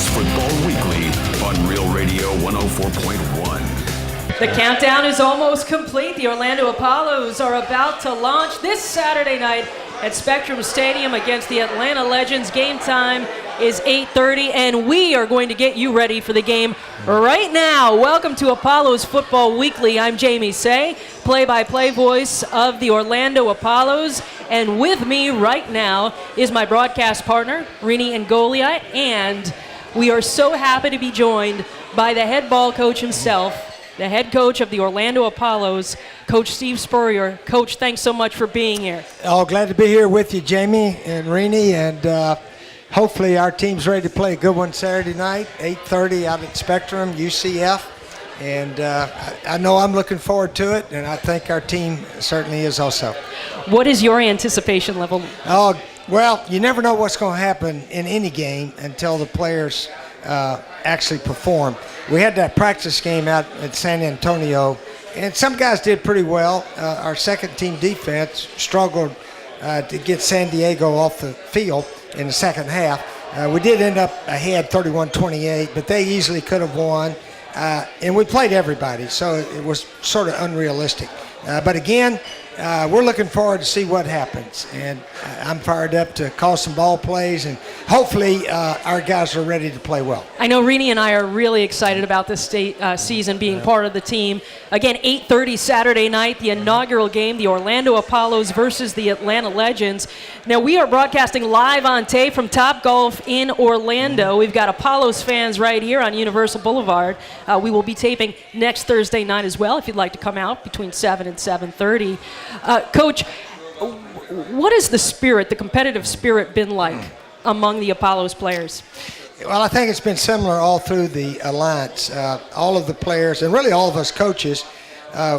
Apollo's Football Weekly on Real Radio 104.1. The countdown is almost complete. The Orlando Apollos are about to launch this Saturday night at Spectrum Stadium against the Atlanta Legends. Game time is 8:30, and we are going to get you ready for the game right now. Welcome to Apollo's Football Weekly. I'm Jamie Seh, play-by-play voice of the Orlando Apollos, and with me right now is my broadcast partner, Rene Ingoglia, and we are so happy to be joined by the head ball coach himself, the head coach of the Orlando Apollos, Coach Steve Spurrier. Coach, thanks so much for being here. Oh, glad to be here with you, Jamie and Rene, and hopefully our team's ready to play a good one Saturday night, 8:30 out at Spectrum, UCF, and I know I'm looking forward to it, and I think our team certainly is also. What is your anticipation level? Oh, well, you never know what's going to happen in any game until the players actually perform. We had that practice game out at San Antonio, and some guys did pretty well. Our second team defense struggled to get San Diego off the field in the second half. We did end up ahead 31-28, but they easily could have won. And we played everybody, so it was sort of unrealistic. But again, we're looking forward to see what happens. And I'm fired up to call some ball plays, and hopefully our guys are ready to play well. I know Rene and I are really excited about this season being part of the team. Again, 8:30 Saturday night, the inaugural game, the Orlando Apollos versus the Atlanta Legends. Now, we are broadcasting live on tape from Topgolf in Orlando. We've got Apollos fans right here on Universal Boulevard. We will be taping next Thursday night as well, if you'd like to come out between 7 and 7:30. Coach, what has the spirit, the competitive spirit, been like among the Apollos players? Well, I think it's been similar all through the alliance. All of the players, and really all of us coaches,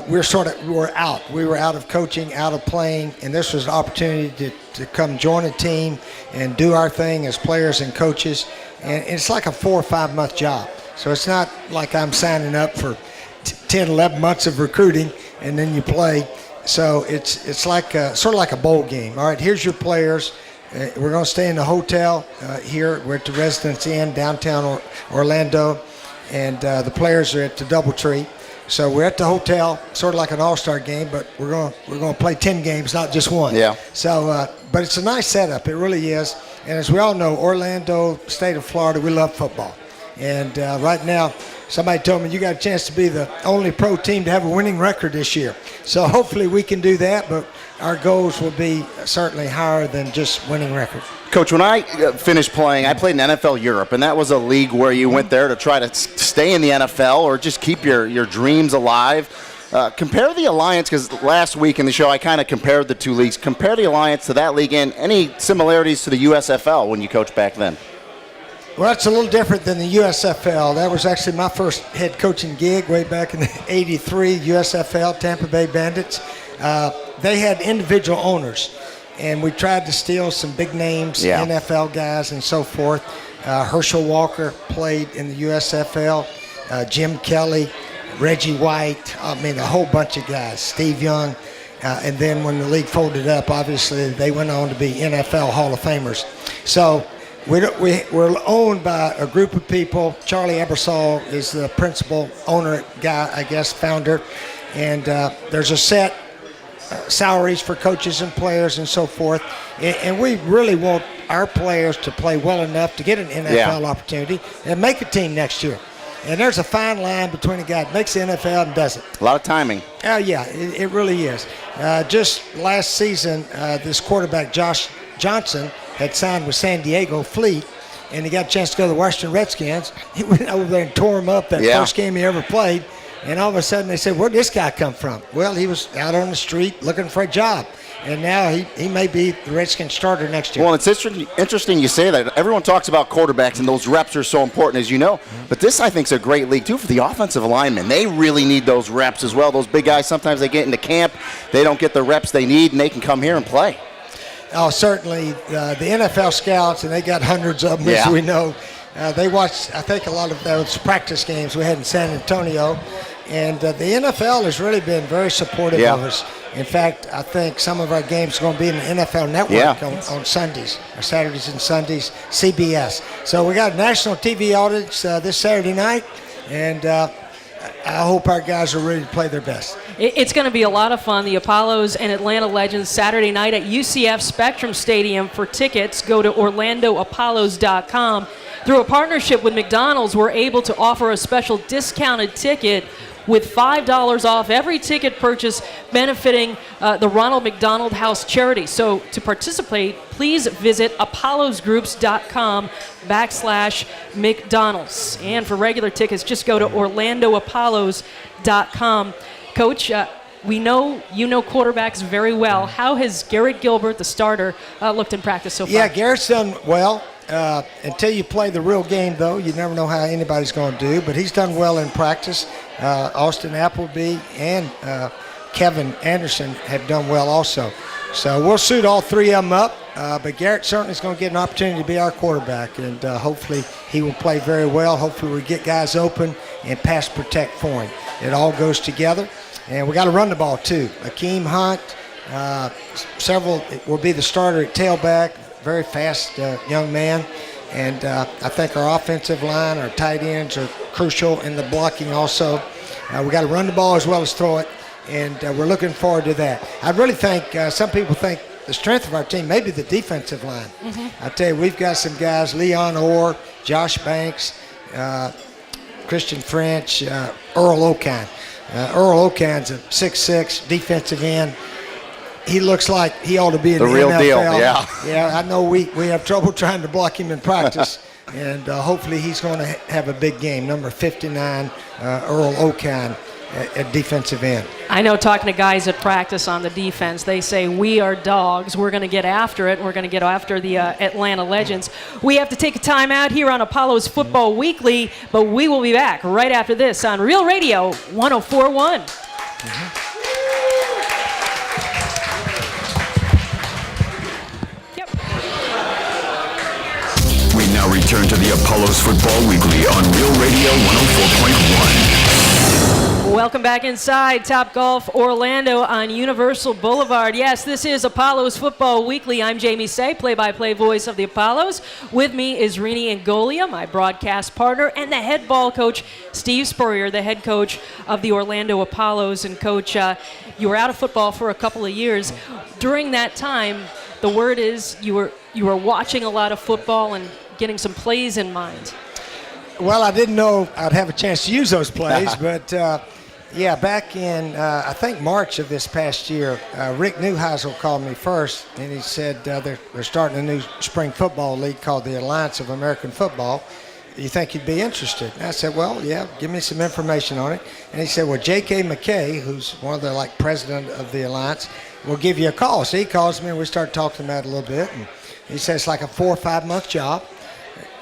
we're out. We were out of coaching, out of playing, and this was an opportunity to come join a team and do our thing as players and coaches. And it's like a 4 or 5 month job. So it's not like I'm signing up for 10, 11 months of recruiting and then you play. So it's like sort of like a bowl game. All right, here's your players. We're going to stay in the hotel here. We're at the Residence Inn, downtown Orlando, and the players are at the DoubleTree. So we're at the hotel, sort of like an all-star game, but we're going to play 10 games, not just one. Yeah. So, but it's a nice setup. It really is. And as we all know, Orlando, state of Florida, we love football. And right now, somebody told me you got a chance to be the only pro team to have a winning record this year. So hopefully we can do that, but our goals will be certainly higher than just winning record. Coach, when I finished playing, I played in NFL Europe, and that was a league where you went there to try to stay in the NFL or just keep your dreams alive. Compare the Alliance, because last week in the show I kind of compared the two leagues. Compare the Alliance to that league and any similarities to the USFL when you coached back then. Well, it's a little different than the USFL. That was actually my first head coaching gig way back in '83, USFL, Tampa Bay Bandits. They had individual owners, and we tried to steal some big names, NFL guys and so forth. Herschel Walker played in the USFL, Jim Kelly, Reggie White, I mean a whole bunch of guys, Steve Young. And then when the league folded up, obviously they went on to be NFL Hall of Famers. So we're owned by a group of people. Charlie Ebersol is the principal owner guy, I guess, founder. And there's a set salaries for coaches and players and so forth. And we really want our players to play well enough to get an NFL opportunity and make a team next year. And there's a fine line between a guy that makes the NFL and doesn't. A lot of timing. Oh, yeah, it really is. Just last season, this quarterback, Josh Johnson, had signed with San Diego Fleet, and he got a chance to go to the Washington Redskins. He went over there and tore him up that first game he ever played. And all of a sudden they said, where'd this guy come from? Well, he was out on the street looking for a job. And now he may be the Redskins starter next year. Well, it's interesting you say that. Everyone talks about quarterbacks, and those reps are so important, as you know. But this, I think, is a great league, too, for the offensive linemen. They really need those reps as well. Those big guys, sometimes they get into camp, they don't get the reps they need, and they can come here and play. Oh, certainly. The NFL scouts, and they got hundreds of them, as we know. They watched, I think, a lot of those practice games we had in San Antonio. And the NFL has really been very supportive of us. In fact, I think some of our games are going to be in the NFL Network on Sundays, or Saturdays and Sundays, CBS. So we got a national TV audience this Saturday night, and I hope our guys are ready to play their best. It's going to be a lot of fun. The Apollos and Atlanta Legends Saturday night at UCF Spectrum Stadium. For tickets, go to OrlandoApollos.com. Through a partnership with McDonald's, we're able to offer a special discounted ticket with $5 off every ticket purchase, benefiting the Ronald McDonald House charity. So to participate, please visit apollosgroups.com/McDonald's. And for regular tickets, just go to OrlandoApollos.com. Coach, we know you know quarterbacks very well. How has Garrett Gilbert, the starter, looked in practice so far? Yeah, Garrett's done well. Until you play the real game, though, you never know how anybody's going to do. But he's done well in practice. Austin Appleby and Kevin Anderson have done well also. So we'll suit all three of them up. But Garrett certainly is going to get an opportunity to be our quarterback. And hopefully he will play very well. Hopefully we get guys open and pass protect for him. It all goes together. And we got to run the ball, too. Akeem Hunt, several will be the starter at tailback. Very fast young man, and I think our offensive line, our tight ends are crucial in the blocking also. We got to run the ball as well as throw it, and we're looking forward to that. I really think some people think the strength of our team may be the defensive line. I tell you, we've got some guys, Leon Orr, Josh Banks, Christian French, Earl Okine. Earl Okine's a 6'6" defensive end. He looks like he ought to be in the real NFL. Deal, yeah. Yeah, I know we have trouble trying to block him in practice, and hopefully he's going to have a big game. Number 59, Earl Okine at defensive end. I know, talking to guys at practice on the defense, they say, we are dogs. We're going to get after it. We're going to get after the Atlanta Legends. We have to take a time out here on Apollos Football Weekly, but we will be back right after this on Real Radio 104.1. We now return to the Apollos Football Weekly on Real Radio 104.1. Welcome back inside Topgolf Orlando on Universal Boulevard. Yes, this is Apollos Football Weekly. I'm Jamie Seh, play-by-play voice of the Apollos. With me is Rene Ingoglia, my broadcast partner, and the head ball coach, Steve Spurrier, the head coach of the Orlando Apollos. And Coach, you were out of football for a couple of years. During that time, the word is you were watching a lot of football and getting some plays in mind. Well, I didn't know I'd have a chance to use those plays, but yeah, back in, I think, March of this past year, Rick Neuheisel called me first, and he said they're starting a new spring football league called the Alliance of American Football. You think you'd be interested? And I said, well, yeah, give me some information on it. And he said, well, J.K. McKay, who's one of the, president of the Alliance, will give you a call. So he calls me, and we start talking about it a little bit, and he says it's like a 4 or 5 month job.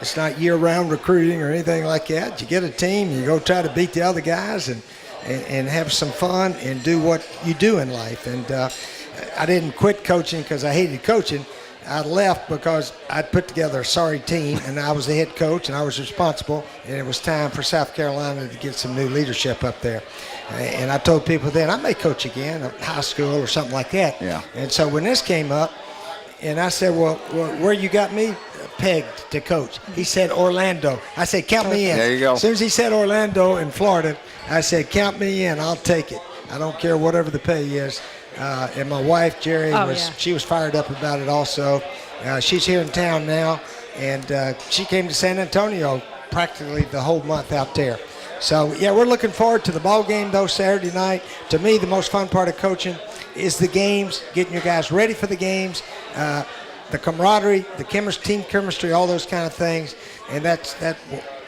It's not year-round recruiting or anything like that. You get a team, you go try to beat the other guys and have some fun and do what you do in life. And I didn't quit coaching because I hated coaching. I left because I'd put together a sorry team, and I was the head coach, and I was responsible, and it was time for South Carolina to get some new leadership up there. And I told people then, I may coach again, high school or something like that. Yeah. And so when this came up, and I said, well, where you got me pegged to coach? He said, Orlando. I said, count me in. There you go. As soon as he said Orlando in Florida, I said, count me in. I'll take it. I don't care whatever the pay is. And my wife, Jerry, she was fired up about it also. She's here in town now, and she came to San Antonio practically the whole month out there. So, yeah, we're looking forward to the ball game, though, Saturday night. To me, the most fun part of coaching is the games, getting your guys ready for the games, the camaraderie, the team chemistry, all those kind of things. And that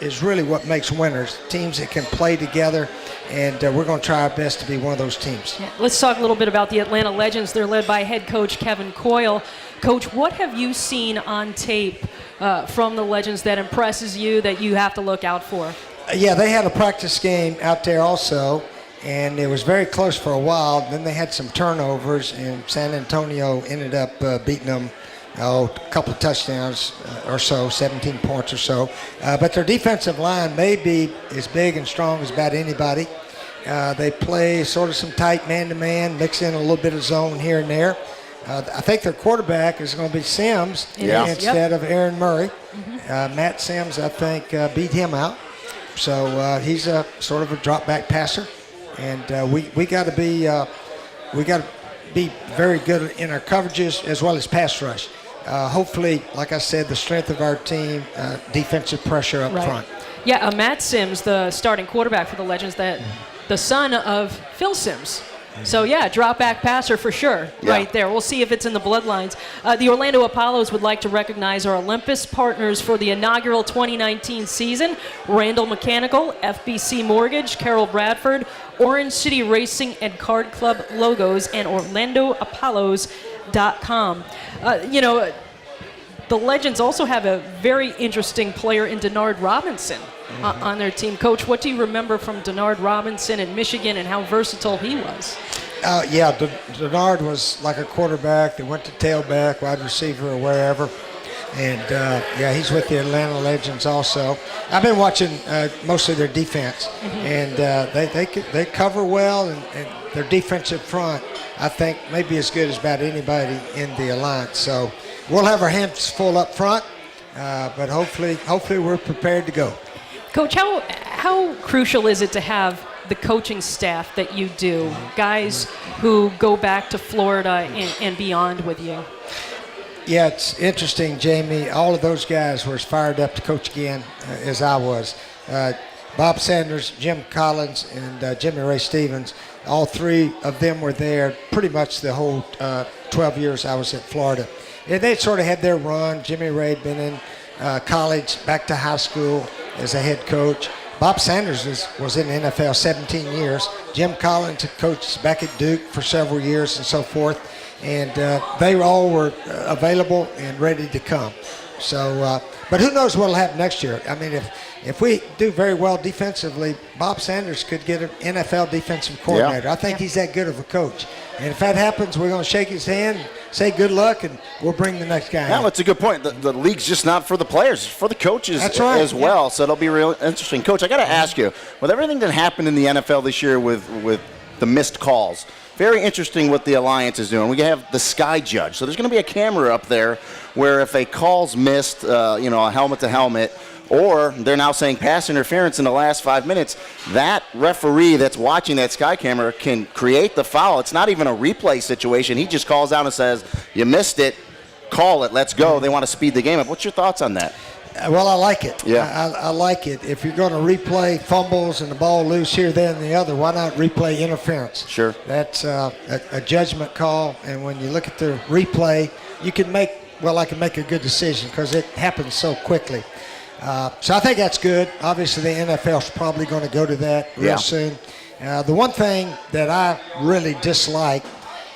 is really what makes winners, teams that can play together. And we're going to try our best to be one of those teams. Yeah, let's talk a little bit about the Atlanta Legends. They're led by head coach Kevin Coyle. Coach, what have you seen on tape from the Legends that impresses you that you have to look out for? Yeah, they had a practice game out there also, and it was very close for a while. Then they had some turnovers, and San Antonio ended up beating them a couple of touchdowns or so, 17 points or so. But their defensive line may be as big and strong as about anybody. They play sort of some tight man-to-man, mix in a little bit of zone here and there. I think their quarterback is going to be Sims instead of Aaron Murray. Matt Sims, I think, beat him out. So he's a sort of a drop-back passer, and we got to be very good in our coverages as well as pass rush. Hopefully, like I said, the strength of our team, defensive pressure up front. Yeah, Matt Sims, the starting quarterback for the Legends, the son of Phil Sims. So, yeah, drop-back passer for sure right there. We'll see if it's in the bloodlines. The Orlando Apollos would like to recognize our Olympus partners for the inaugural 2019 season: Randall Mechanical, FBC Mortgage, Carol Bradford, Orange City Racing and Card Club logos, and OrlandoApollos.com. The Legends also have a very interesting player in Denard Robinson on their team. Coach, what do you remember from Denard Robinson in Michigan and how versatile he was? Denard was like a quarterback that went to tailback, wide receiver, or wherever. And, he's with the Atlanta Legends also. I've been watching mostly their defense, and they cover well, and their defensive front, I think, may be as good as about anybody in the Alliance. So we'll have our hands full up front, but hopefully we're prepared to go. Coach, how crucial is it to have the coaching staff that you do, guys who go back to Florida and beyond with you? Yeah, it's interesting, Jamie. All of those guys were as fired up to coach again as I was. Bob Sanders, Jim Collins, and Jimmy Ray Stevens, all three of them were there pretty much the whole 12 years I was at Florida. And they sort of had their run. Jimmy Ray had been in college, back to high school as a head coach. Bob Sanders was in the NFL 17 years. Jim Collins had coached back at Duke for several years and so forth. And they all were available and ready to come. So, but who knows what will happen next year? I mean, if we do very well defensively, Bob Sanders could get an NFL defensive coordinator. I think he's that good of a coach. And if that happens, we're going to shake his hand, say good luck, and we'll bring the next guy. Yeah, in. that's a good point. The league's just not for the players, it's for the coaches as well. So it'll be real interesting. Coach, I got to ask you, with everything that happened in the NFL this year with the missed calls, very interesting what the Alliance is doing. We have the Sky Judge. So there's going to be a camera up there where if a call's missed, a helmet to helmet, or they're now saying pass interference in the last 5 minutes, that referee that's watching that Sky camera can create the foul. It's not even a replay situation. He just calls out and says, you missed it, call it, let's go. They want to speed the game up. What's your thoughts on that? Well, I like it. Yeah. I like it. If you're going to replay fumbles and the ball loose here, there, and the other, why not replay interference? Sure. That's a judgment call, and when you look at the replay, I can make a good decision because it happens so quickly. So I think that's good. Obviously, the NFL's probably going to go to that real soon. The one thing that I really dislike,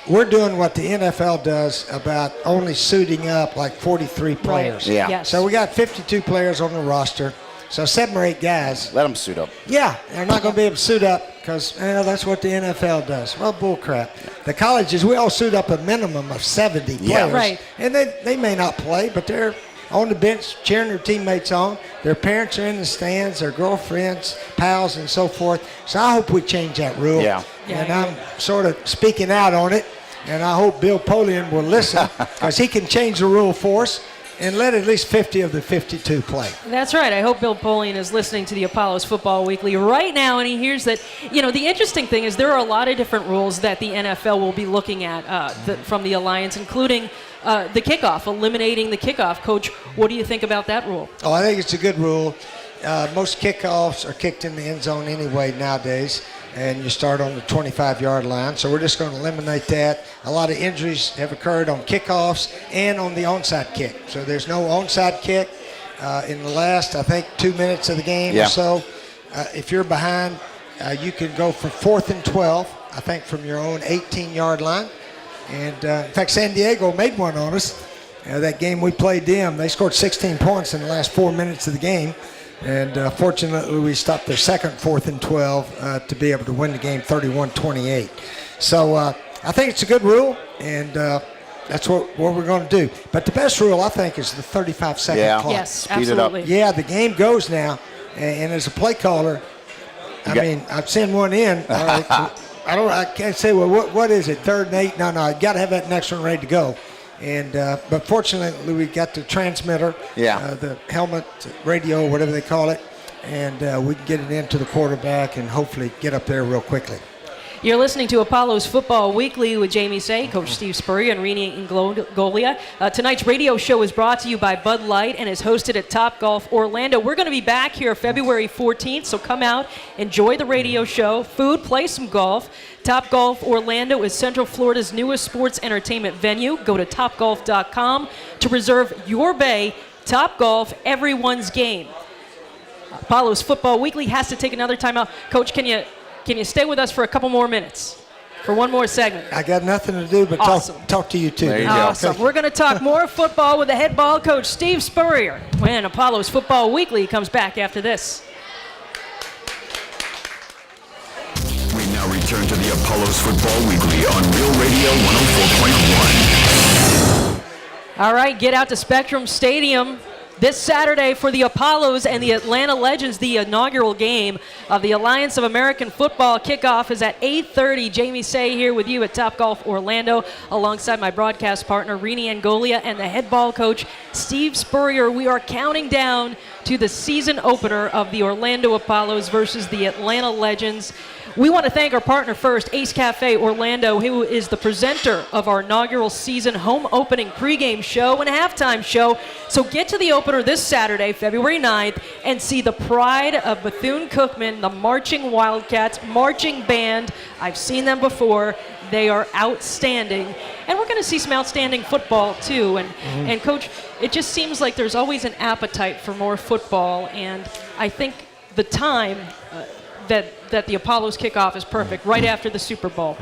we're doing what the NFL does about only suiting up like 43 players. Right. Yeah. Yes. So we got 52 players on the roster. So 7 or 8 guys. Let them suit up. Yeah, they're not going to be able to suit up because that's what the NFL does. Well, bull crap. The colleges, we all suit up a minimum of 70 players. Yeah, right. And they may not play, but they're on the bench cheering their teammates on. Their parents are in the stands, their girlfriends, pals, and so forth. So I hope we change that rule. Yeah. And I'm sort of speaking out on it, and I hope Bill Polian will listen because he can change the rule for us and let at least 50 of the 52 play. That's right. I hope Bill Polian is listening to the Apollos Football Weekly right now, and he hears that, the interesting thing is there are a lot of different rules that the NFL will be looking at from the Alliance, including the kickoff, eliminating the kickoff. Coach, what do you think about that rule? Oh, I think it's a good rule. Most kickoffs are kicked in the end zone anyway nowadays, and you start on the 25-yard line. So we're just going to eliminate that. A lot of injuries have occurred on kickoffs and on the onside kick. So there's no onside kick in the last, I think, 2 minutes of the game or so. If you're behind, you can go for 4th and 12, I think, from your own 18-yard line. And, in fact, San Diego made one on us. That game we played them, they scored 16 points in the last 4 minutes of the game. And fortunately, we stopped their second 4th and 12 to be able to win the game 31-28. So I think it's a good rule, and that's what we're going to do. But the best rule, I think, is the 35-second clock. Yes, Speed it up. absolutely. Yeah, the game goes now, and as a play caller, I mean, I've sent one in. All right. I can't say, well, what is it, 3rd and 8? No, I got to have that next one ready to go. And but fortunately, we got the transmitter, the helmet, radio, whatever they call it, and we can get it into the quarterback and hopefully get up there real quickly. You're listening to Apollo's Football Weekly with Jamie Seh, Coach Steve Spurrier, and Rene Ingoglia. Tonight's radio show is brought to you by Bud Light and is hosted at Topgolf Orlando. We're going to be back here February 14th, so come out, enjoy the radio show, food, play some golf. Topgolf Orlando is Central Florida's newest sports entertainment venue. Go to topgolf.com to reserve your bay. Topgolf, everyone's game. Apollo's Football Weekly has to take another time out. Coach, can you stay with us for a couple more minutes? For one more segment? I got nothing to do but talk to you two. There you go. Awesome. We're going to talk more football with the head ball coach, Steve Spurrier, when Apollo's Football Weekly comes back after this. We now return to the Apollo's Football Weekly on Real Radio 104.1. All right, get out to Spectrum Stadium this Saturday for the Apollos and the Atlanta Legends, the inaugural game of the Alliance of American Football. Kickoff is at 8:30. Jamie Seh here with you at Topgolf Orlando, alongside my broadcast partner, Rene Ingoglia, and the head ball coach, Steve Spurrier. We are counting down to the season opener of the Orlando Apollos versus the Atlanta Legends. We want to thank our partner first, Ace Cafe Orlando, who is the presenter of our inaugural season home opening pregame show and halftime show. So get to the opener this Saturday, February 9th, and see the pride of Bethune-Cookman, the Marching Wildcats, marching band. I've seen them before. They are outstanding. And we're going to see some outstanding football, too. And Coach, it just seems like there's always an appetite for more football. And I think the time that the Apollos kickoff is perfect, right after the Super Bowl.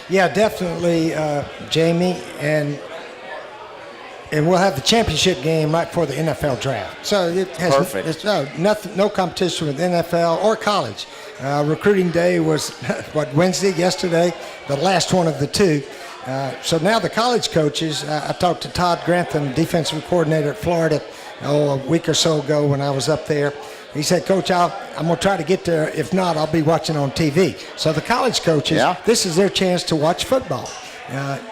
Yeah, definitely, Jamie. And we'll have the championship game right before the NFL draft. So it has perfect. No competition with NFL or college. Recruiting day was, yesterday, the last one of the two. So now the college coaches, I talked to Todd Grantham, defensive coordinator at Florida, a week or so ago when I was up there. He said, Coach, I'm going to try to get there. If not, I'll be watching on TV. So the college coaches, this is their chance to watch football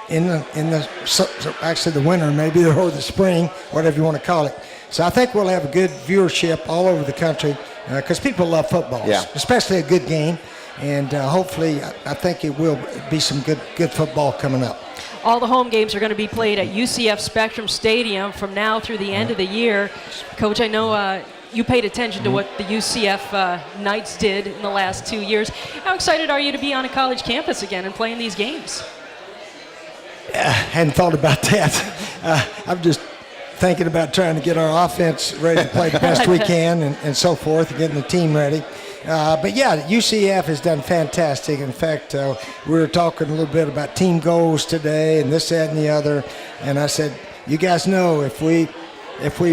in the winter, maybe, or the spring, whatever you want to call it. So I think we'll have a good viewership all over the country because people love football, especially a good game. And hopefully, I think it will be some good football coming up. All the home games are going to be played at UCF Spectrum Stadium from now through the end of the year. Coach, I know you paid attention to what the UCF Knights did in the last 2 years. How excited are you to be on a college campus again and playing these games? Hadn't thought about that. I'm just thinking about trying to get our offense ready to play the best we can and so forth, and getting the team ready. But yeah, UCF has done fantastic. In fact, we were talking a little bit about team goals today and this, that, and the other. And I said, you guys know if we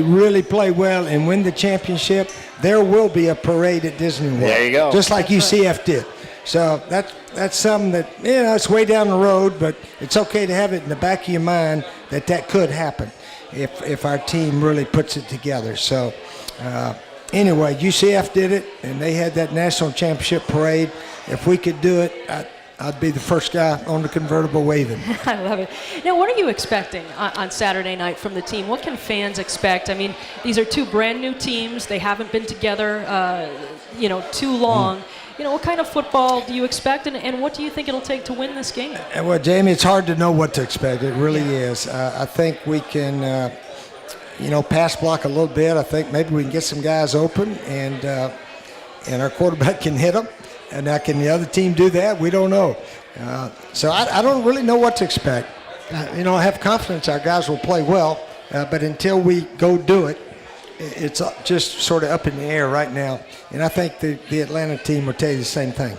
really play well and win the championship, there will be a parade at Disney World. There you go. Just like UCF did. So that's something that, it's way down the road, but it's okay to have it in the back of your mind that could happen if our team really puts it together. So anyway, UCF did it, and they had that national championship parade. If we could do it, I'd be the first guy on the convertible waving. I love it. Now, what are you expecting on Saturday night from the team? What can fans expect? I mean, these are two brand new teams. They haven't been together, too long. What kind of football do you expect, and what do you think it'll take to win this game? Well, Jamie, it's hard to know what to expect. It really is. I think we can, pass block a little bit. I think maybe we can get some guys open, and our quarterback can hit them. And now, can the other team do that? We don't know. So I don't really know what to expect. I have confidence our guys will play well, but until we go do it, it's just sort of up in the air right now. And I think the Atlanta team will tell you the same thing.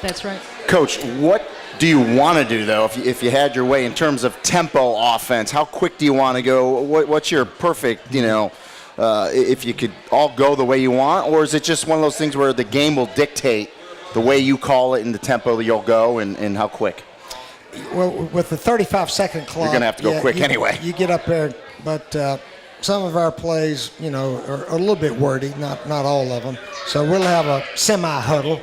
That's right. Coach, what do you want to do, though, if you had your way in terms of tempo offense? How quick do you want to go? What's your perfect, if you could all go the way you want? Or is it just one of those things where the game will dictate the way you call it and the tempo that you'll go and how quick? Well, with the 35-second clock, you're going to have to go quick anyway. You get up there, but some of our plays, are a little bit wordy, not all of them. So we'll have a semi-huddle.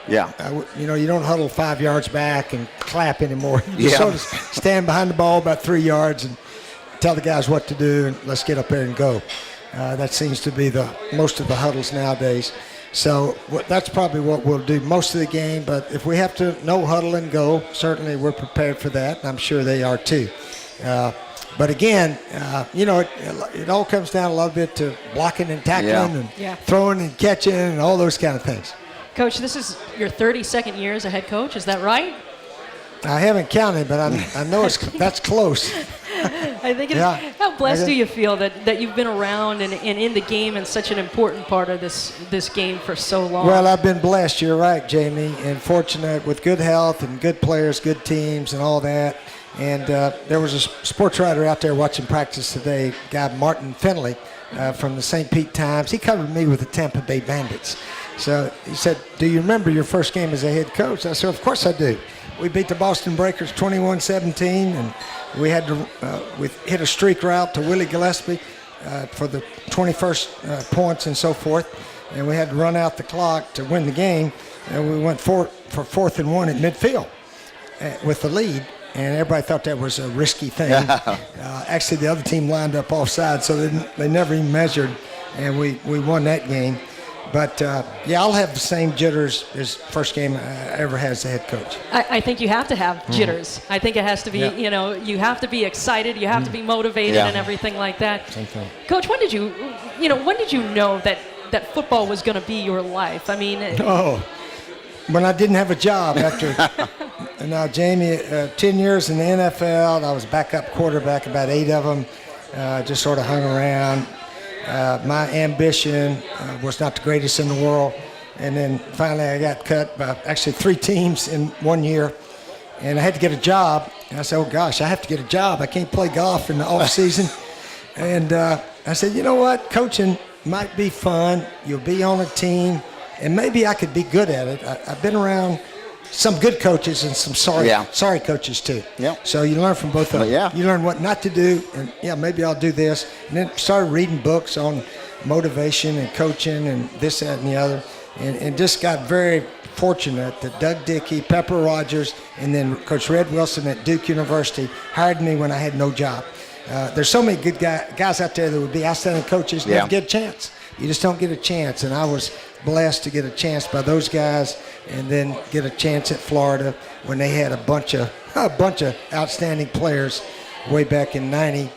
Yeah. You don't huddle 5 yards back and clap anymore. You Yeah. sort of stand behind the ball about 3 yards and tell the guys what to do, and let's get up there and go. That seems to be most of the huddles nowadays. So that's probably what we'll do most of the game. But if we have to no huddle and go, certainly we're prepared for that, and I'm sure they are too. But again, it all comes down a little bit to blocking and tackling and throwing and catching and all those kind of things. Coach, this is your 32nd year as a head coach. Is that right? I haven't counted, but I know that's close. I think how blessed do you feel that you've been around and in the game and such an important part of this game for so long? Well, I've been blessed. You're right, Jamie, and fortunate with good health and good players, good teams, and all that. And there was a sports writer out there watching practice today, guy Martin Finley from the St. Pete Times. He covered me with the Tampa Bay Bandits. So he said, "Do you remember your first game as a head coach?" I said, "Of course I do. We beat the Boston Breakers 21-17, and we had to we hit a streak route to Willie Gillespie for the 21st points and so forth, and we had to run out the clock to win the game, and we went for 4th and 1 at midfield with the lead, and everybody thought that was a risky thing. Actually, the other team lined up offside, so they never even measured, and we won that game. But, I'll have the same jitters as first game I ever had as a head coach. I think you have to have jitters. I think it has to be, you have to be excited, you have to be motivated and everything like that. Same thing. Coach, when did you know that football was going to be your life? I mean... when I didn't have a job after... Now, Jamie, 10 years in the NFL, I was backup quarterback, about 8 of them, just sort of hung around. My ambition was not the greatest in the world, and then finally I got cut by actually 3 teams in 1 year, and I had to get a job. And I said, "Oh gosh, I have to get a job. I can't play golf in the off season." And I said, "You know what? Coaching might be fun. You'll be on a team, and maybe I could be good at it. I've been around some good coaches and some sorry coaches too. So you learn from both of them. You learn what not to do, and maybe I'll do this. And then started reading books on motivation and coaching and this, that, and the other, and just got very fortunate that Doug Dickey, Pepper Rogers, and then Coach Red Wilson at Duke University hired me when I had no job. There's so many good guys out there that would be outstanding coaches, never get a chance. You just don't get a chance, and I was blessed to get a chance by those guys, and then get a chance at Florida when they had a bunch of outstanding players way back in '90.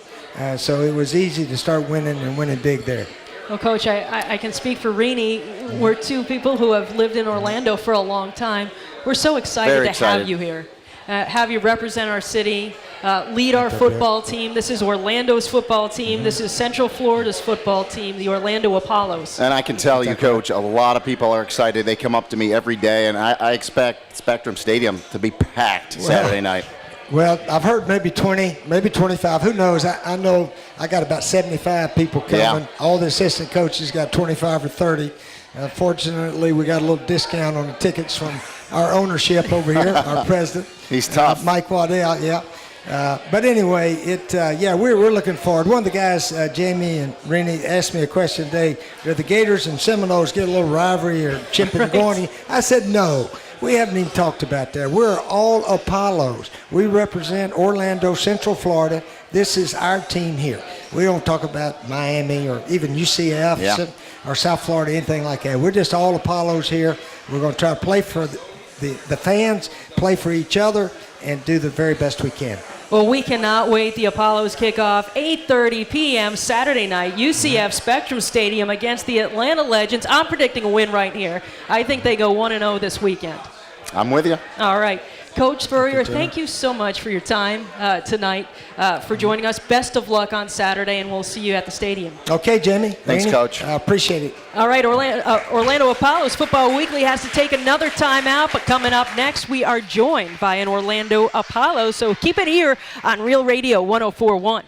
So it was easy to start winning and winning big there. Well, Coach, I can speak for Rene. We're 2 people who have lived in Orlando for a long time. We're so excited to have you here. Have you represent our city, lead our football team. This is Orlando's football team. This is Central Florida's football team, the Orlando Apollos. And I can tell you, Coach, a lot of people are excited. They come up to me every day, and I expect Spectrum Stadium to be packed Saturday night. Well, I've heard maybe 20, maybe 25. Who knows? I know I got about 75 people coming. All the assistant coaches got 25 or 30. Fortunately, we got a little discount on the tickets from our ownership over here, our president. He's tough. Mike Waddell, but anyway, we're looking forward. One of the guys, Jamie and Rene, asked me a question today. Do the Gators and Seminoles get a little rivalry or chipping going? I said no. We haven't even talked about that. We're all Apollos. We represent Orlando, Central Florida. This is our team here. We don't talk about Miami or even UCF or South Florida, anything like that. We're just all Apollos here. We're going to try to play for the fans, play for each other, and do the very best we can. Well, we cannot wait. The Apollos kick off 8:30 p.m. Saturday night, UCF Spectrum Stadium against the Atlanta Legends. I'm predicting a win right here. I think they go 1-0 this weekend. I'm with you. All right. Coach Spurrier, thank you so much for your time tonight, for joining us. Best of luck on Saturday, and we'll see you at the stadium. Okay, Jamie. Thanks, Coach. I appreciate it. All right, Orlando Apollos Football Weekly has to take another timeout, but coming up next, we are joined by an Orlando Apollo. So keep it here on Real Radio 104.1.